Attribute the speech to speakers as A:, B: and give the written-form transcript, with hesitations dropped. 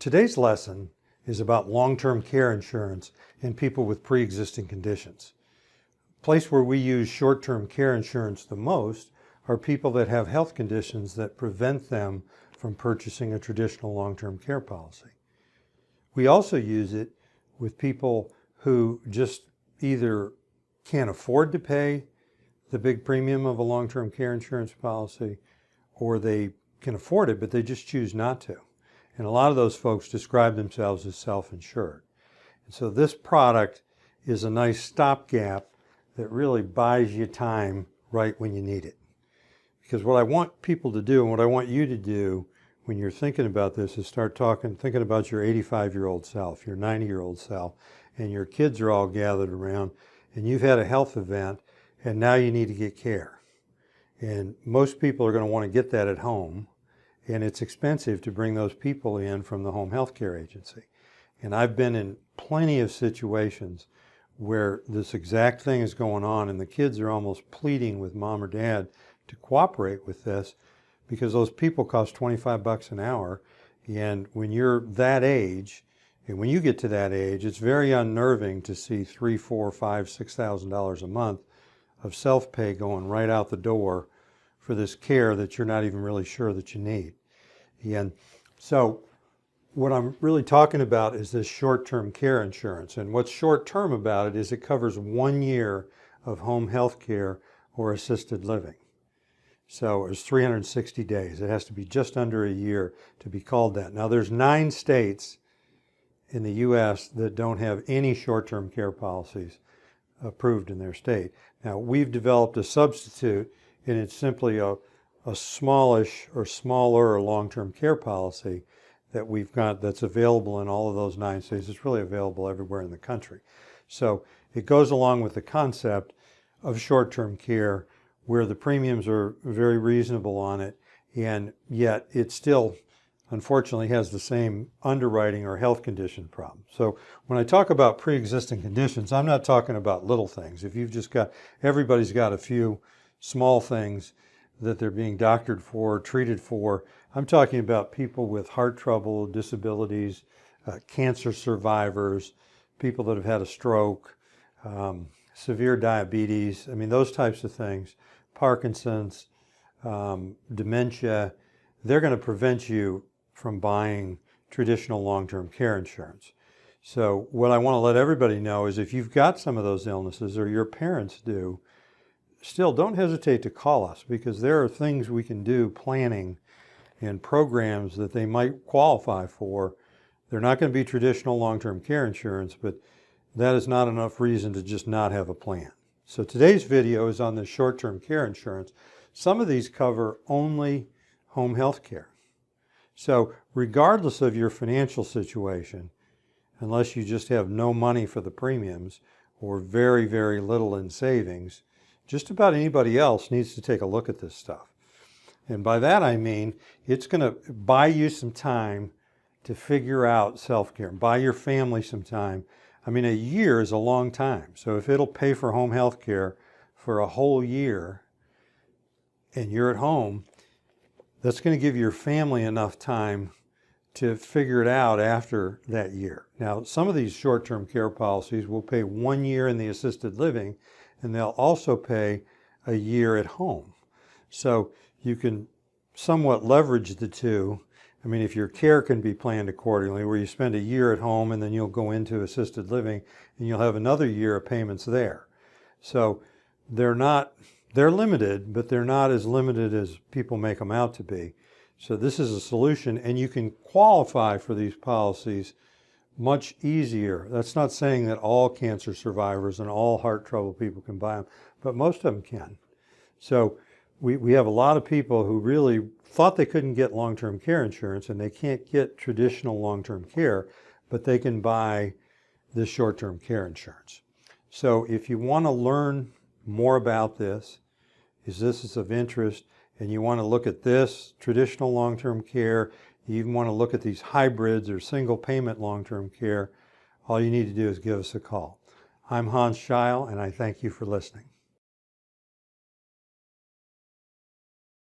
A: Today's lesson is about long-term care insurance in people with pre-existing conditions. The place where we use short-term care insurance the most are people that have health conditions that prevent them from purchasing a traditional long-term care policy. We also use it with people who just either can't afford to pay the big premium of a long-term care insurance policy, or they can afford it, but they just choose not to. And a lot of those folks describe themselves as self-insured. And so this product is a nice stopgap that really buys you time right when you need it. Because what I want people to do and what I want you to do when you're thinking about this is start thinking about your 85-year-old self, your 90-year-old self, and your kids are all gathered around and you've had a health event and now you need to get care. And most people are going to want to get that at home, and it's expensive to bring those people in from the home health care agency. And I've been in plenty of situations where this exact thing is going on and the kids are almost pleading with mom or dad to cooperate with this because those people cost 25 bucks an hour. And when you're that age, and when you get to that age, it's very unnerving to see $3,000, $4,000, $5,000, $6,000 a month of self-pay going right out the door for this care that you're not even really sure that you need. And so what I'm really talking about is this short-term care insurance. And what's short-term about it is it covers 1 year of home health care or assisted living. So it's 360 days. It has to be just under a year to be called that. Now there's 9 states in the U.S. that don't have any short-term care policies approved in their state. Now we've developed a substitute, and it's simply a smallish or smaller long-term care policy that we've got that's available in all of those 9 states. It's really available everywhere in the country. So it goes along with the concept of short-term care where the premiums are very reasonable on it, and yet it still unfortunately has the same underwriting or health condition problem. So when I talk about pre-existing conditions, I'm not talking about little things. If you've just got, everybody's got a few small things that they're being doctored for, treated for. I'm talking about people with heart trouble, disabilities, cancer survivors, people that have had a stroke, severe diabetes, I mean those types of things, Parkinson's, dementia. They're going to prevent you from buying traditional long-term care insurance. So what I want to let everybody know is if you've got some of those illnesses or your parents do, still don't hesitate to call us, because there are things we can do, planning and programs that they might qualify for. They're not going to be traditional long-term care insurance, but that is not enough reason to just not have a plan. So today's video is on the short-term care insurance. Some of these cover only home health care. So regardless of your financial situation, unless you just have no money for the premiums or very, very little in savings, just about anybody else needs to take a look at this stuff. And by that I mean, it's going to buy you some time to figure out self-care, buy your family some time. I mean, a year is a long time. So if it'll pay for home health care for a whole year and you're at home, that's going to give your family enough time to figure it out after that year. Now, some of these short-term care policies will pay 1 year in the assisted living, and they'll also pay a year at home. So you can somewhat leverage the two. I mean, if your care can be planned accordingly, where you spend a year at home and then you'll go into assisted living and you'll have another year of payments there. So they're limited, but they're not as limited as people make them out to be. So this is a solution, and you can qualify for these policies much easier. That's not saying that all cancer survivors and all heart trouble people can buy them, but most of them can. So we have a lot of people who really thought they couldn't get long-term care insurance, and they can't get traditional long-term care, but they can buy this short-term care insurance. So if you want to learn more about this, this is of interest, and you want to look at this traditional long-term care, you even want to look at these hybrids or single payment long-term care, all you need to do is give us a call. I'm Hans Scheil, and I thank you for listening.